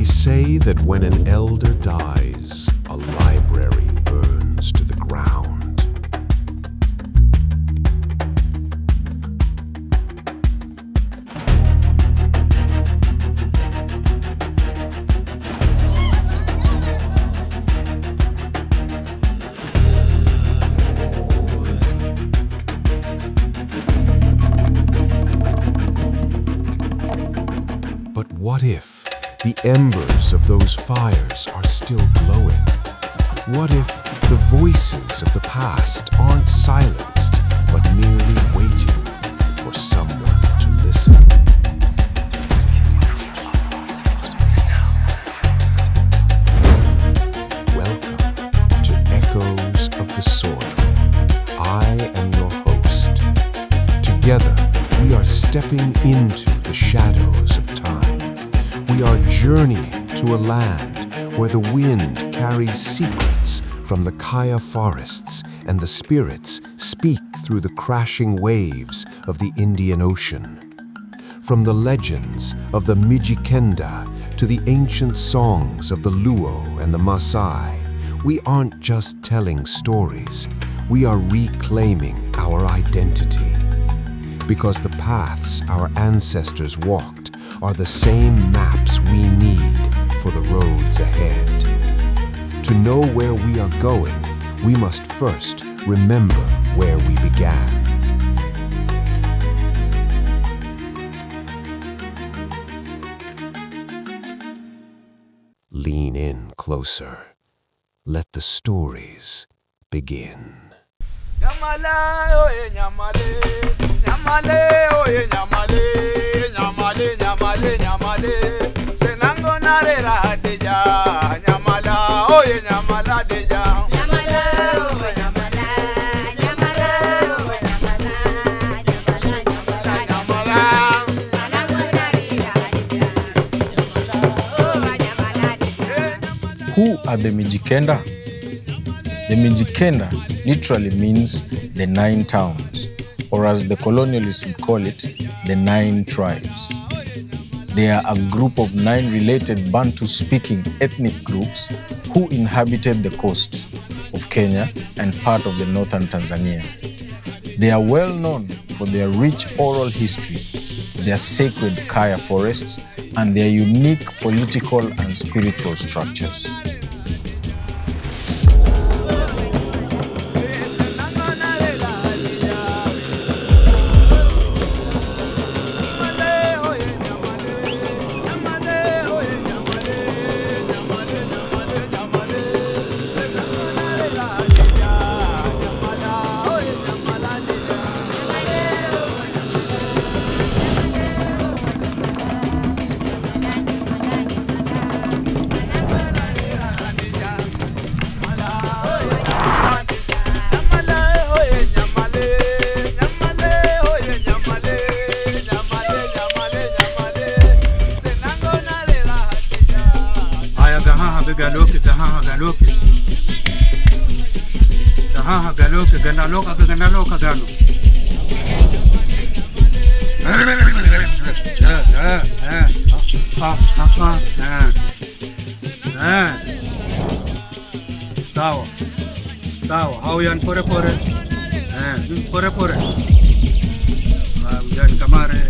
They say that when an elder dies, a library burns to the ground. But what if the embers of those fires are still glowing? What if the voices of the past aren't silenced, but merely waiting for someone to listen? Welcome to Echoes of the Soil. I am your host. Together, we are stepping into the shadows of time. We are journeying to a land where the wind carries secrets from the Kaya forests and the spirits speak through the crashing waves of the Indian Ocean. From the legends of the Mijikenda to the ancient songs of the Luo and the Maasai, we aren't just telling stories, we are reclaiming our identity. Because the paths our ancestors walked are the same maps we need for the roads ahead. To know where we are going, we must first remember where we began. Lean in closer. Let the stories begin. Nyamale, oye nyamale, nyamale, oye nyamale, nyamale, nyamale, nyamale. Senango narera deja, nyamala, oye nyamala deja. Nyamale, oye nyamala, nyamale, oye nyamala, nyamala, nyamala, nyamala. Who are the Mijikenda? The Mijikenda literally means the 9 towns, or as the colonialists would call it, the 9 tribes. They are a group of 9 related Bantu-speaking ethnic groups who inhabited the coast of Kenya and part of the northern Tanzania. They are well known for their rich oral history, their sacred Kaya forests, and their unique political and spiritual structures. Sawa, hauyan pore pore. Pore pore. Hujan kamare.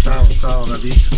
Sawa kabisa.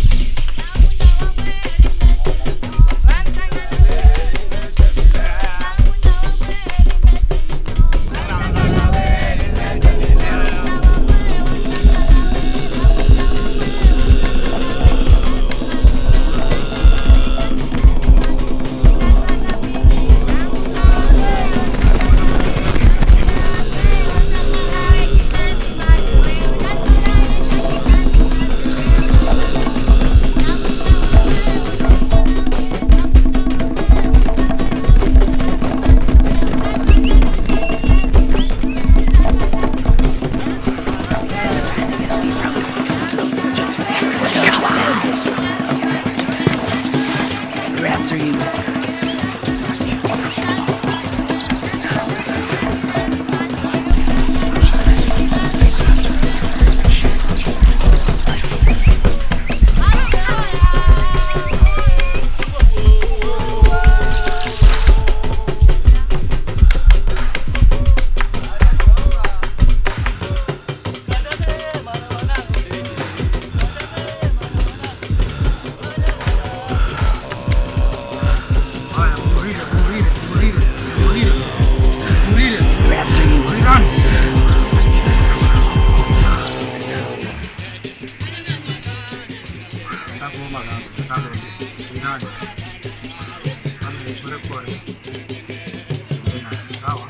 Sawa.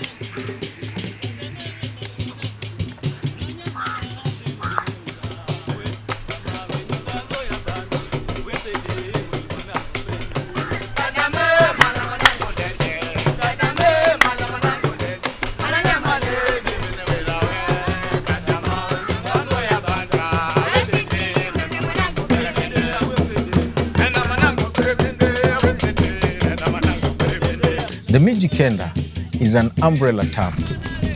The Mijikenda is an umbrella term,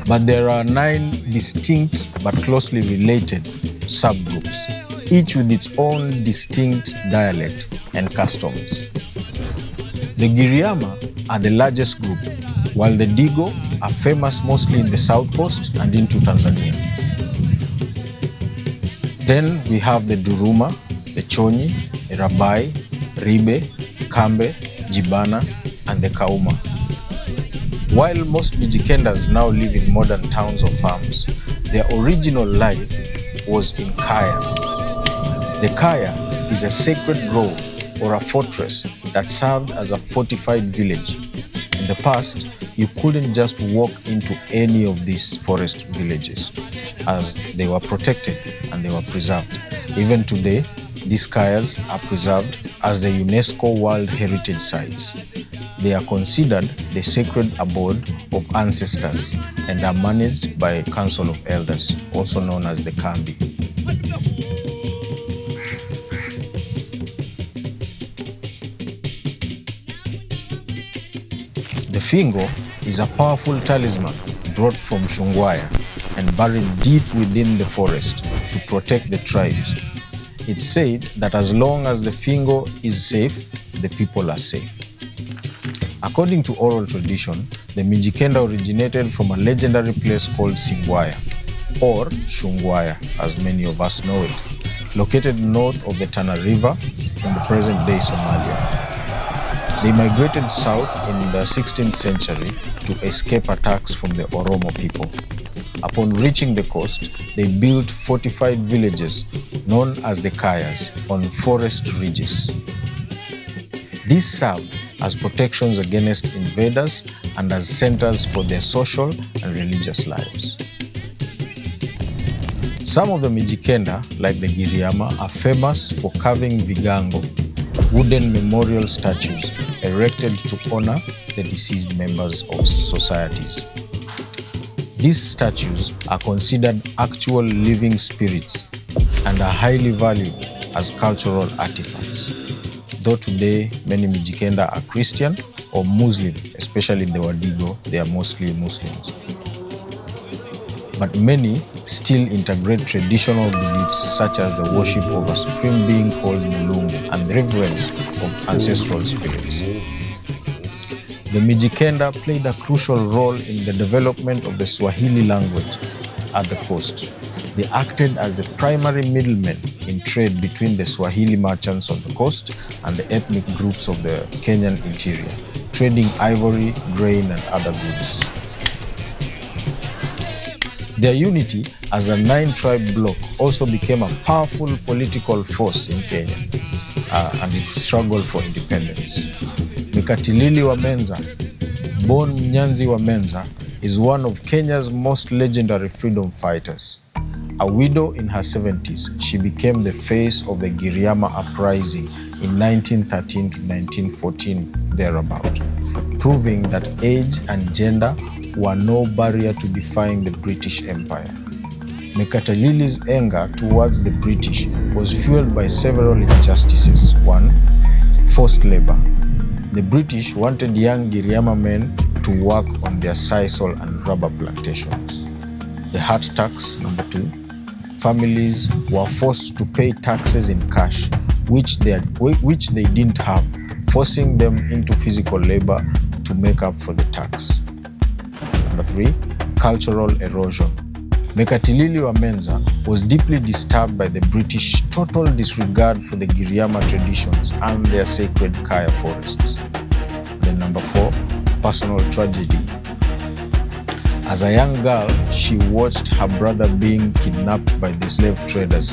but there are 9 distinct but closely related subgroups, each with its own distinct dialect and customs. The Giriama are the largest group, while the Digo are famous mostly in the south coast and into Tanzania. Then we have the Duruma, the Chonyi, the Rabai, Ribe, Kambe, Jibana, and the Kauma. While most Mijikendas now live in modern towns or farms, their original life was in kayas. The kaya is a sacred grove or a fortress that served as a fortified village. In the past, you couldn't just walk into any of these forest villages, as they were protected and they were preserved. Even today, these kayas are preserved as the UNESCO World Heritage Sites. They are considered the sacred abode of ancestors and are managed by a council of elders, also known as the Kambi. The Fingo is a powerful talisman brought from Shungwaya and buried deep within the forest to protect the tribes. It's said that as long as the Fingo is safe, the people are safe. According to oral tradition, the Mijikenda originated from a legendary place called Singwaya, or Shungwaya, as many of us know it, located north of the Tana River in the present-day Somalia. They migrated south in the 16th century to escape attacks from the Oromo people. Upon reaching the coast, they built fortified villages known as the Kayas on forest ridges. These served as protections against invaders and as centers for their social and religious lives. Some of the Mijikenda, like the Giriama, are famous for carving vigango, wooden memorial statues erected to honor the deceased members of societies. These statues are considered actual living spirits and are highly valued as cultural artifacts. Though today many Mijikenda are Christian or Muslim, especially in the Wadigo, they are mostly Muslims. But many still integrate traditional beliefs such as the worship of a supreme being called Mulungu and the reverence of ancestral spirits. The Mijikenda played a crucial role in the development of the Swahili language at the coast. They acted as the primary middlemen in trade between the Swahili merchants on the coast and the ethnic groups of the Kenyan interior, trading ivory, grain, and other goods. Their unity as a 9-tribe bloc also became a powerful political force in Kenya and its struggle for independence. Mekatilili wa Menza, born Mnyanzi wa Menza, is one of Kenya's most legendary freedom fighters. A widow in her 70s, she became the face of the Giriama uprising in 1913 to 1914 thereabout, proving that age and gender were no barrier to defying the British Empire. Mekatilili's anger towards the British was fueled by several injustices. 1. Forced labor. The British wanted young Giriama men to work on their sisal and rubber plantations. The hat tax, number 2. Families were forced to pay taxes in cash, which they didn't have, forcing them into physical labor to make up for the tax. Number 3, cultural erosion. Mekatilili wa Menza was deeply disturbed by the British total disregard for the Giriama traditions and their sacred Kaya forests. Then number 4, personal tragedy. As a young girl, she watched her brother being kidnapped by the slave traders,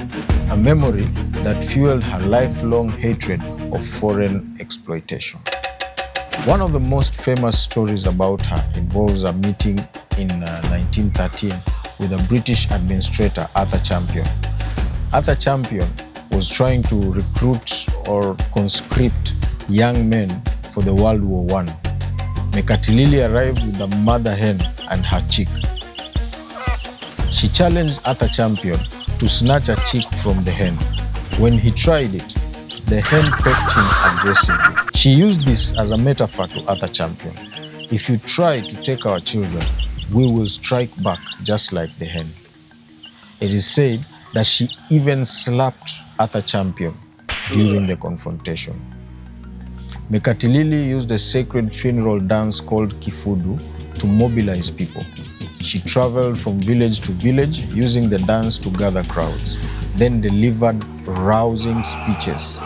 a memory that fueled her lifelong hatred of foreign exploitation. One of the most famous stories about her involves a meeting in 1913 with a British administrator, Arthur Champion. Arthur Champion was trying to recruit or conscript young men for the World War I. Mekatilili arrived with a mother hen and her chick. She challenged Arthur Champion to snatch a chick from the hen. When he tried it, the hen pecked him aggressively. She used this as a metaphor to Arthur Champion. If you try to take our children, we will strike back just like the hen. It is said that she even slapped Arthur Champion during the confrontation. Mekatilili used a sacred funeral dance called Kifudu to mobilize people. She traveled from village to village using the dance to gather crowds, then delivered rousing speeches.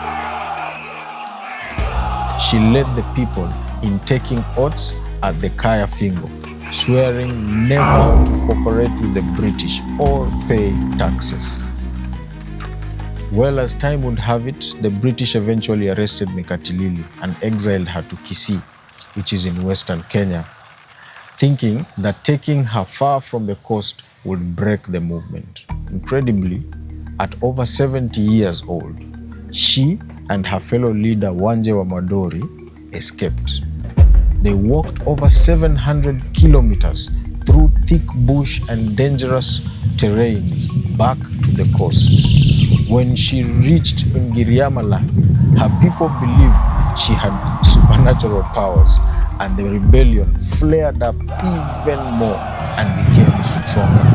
She led the people in taking oaths at the Kaya Fingo, swearing never to cooperate with the British or pay taxes. Well, as time would have it, the British eventually arrested Mekatilili and exiled her to Kisii, which is in western Kenya, thinking that taking her far from the coast would break the movement. Incredibly, at over 70 years old, she and her fellow leader Wanje wa Madori escaped. They walked over 700 kilometers through thick bush and dangerous terrains back to the coast. When she reached Ngiriama land, her people believed she had supernatural powers, and the rebellion flared up even more and became stronger.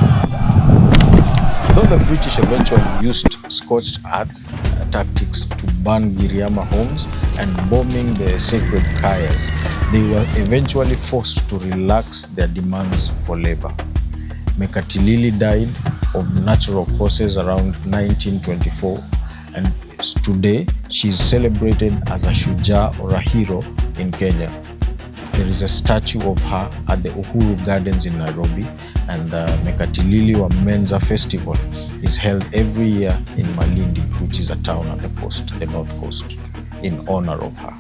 Though the British eventually used scorched earth tactics to burn Giriama homes and bombing the sacred Kayas, they were eventually forced to relax their demands for labor. Mekatilili died of natural causes around 1924, and today she is celebrated as a Shujaa or a hero in Kenya. There is a statue of her at the Uhuru Gardens in Nairobi, and the Mekatilili wa Menza Festival is held every year in Malindi, which is a town at the coast, the north coast, in honor of her.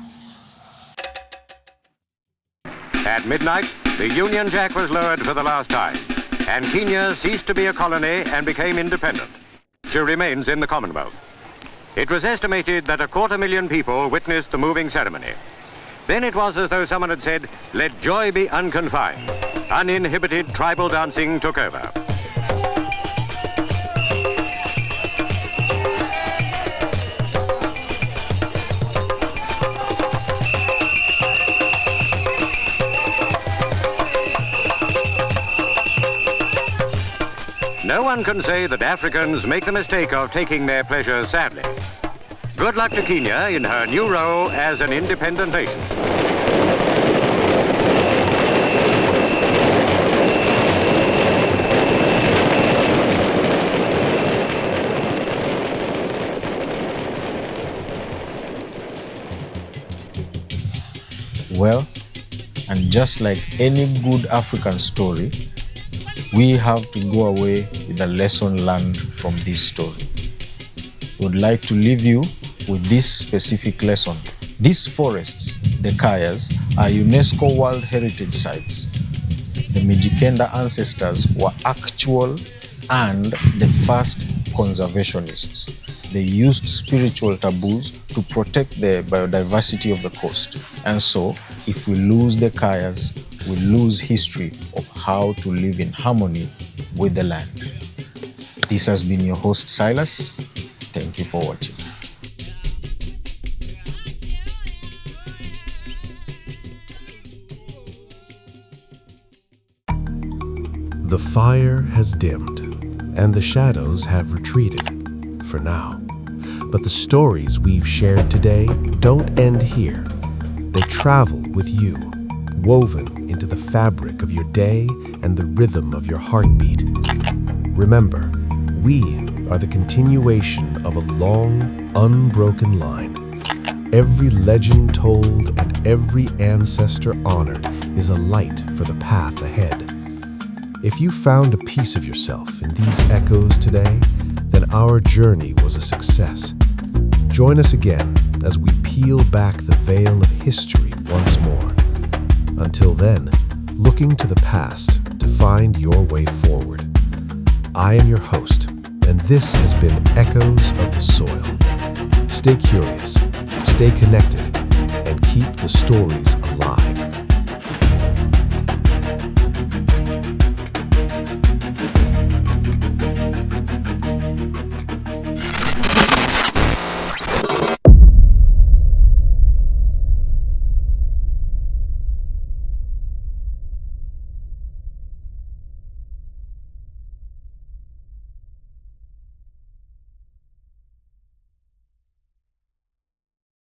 At midnight, the Union Jack was lowered for the last time, and Kenya ceased to be a colony and became independent. She remains in the Commonwealth. It was estimated that 250,000 people witnessed the moving ceremony. Then it was as though someone had said, "Let joy be unconfined." Uninhibited tribal dancing took over. No one can say that Africans make the mistake of taking their pleasure sadly. Good luck to Kenya in her new role as an independent nation. Well, and just like any good African story, we have to go away with a lesson learned from this story. We would like to leave you with this specific lesson. These forests, the Kayas, are UNESCO World Heritage Sites. The Mijikenda ancestors were actual and the first conservationists. They used spiritual taboos to protect the biodiversity of the coast. And so, if we lose the Kayas, we lose history of how to live in harmony with the land. This has been your host, Silas. Thank you for watching. The fire has dimmed, and the shadows have retreated, for now. But the stories we've shared today don't end here. They travel with you, woven into the fabric of your day and the rhythm of your heartbeat. Remember, we are the continuation of a long, unbroken line. Every legend told and every ancestor honored is a light for the path ahead. If you found a piece of yourself in these echoes today, then our journey was a success. Join us again as we peel back the veil of history once more. Until then, looking to the past to find your way forward. I am your host, and this has been Echoes of the Soil. Stay curious, stay connected, and keep the stories alive.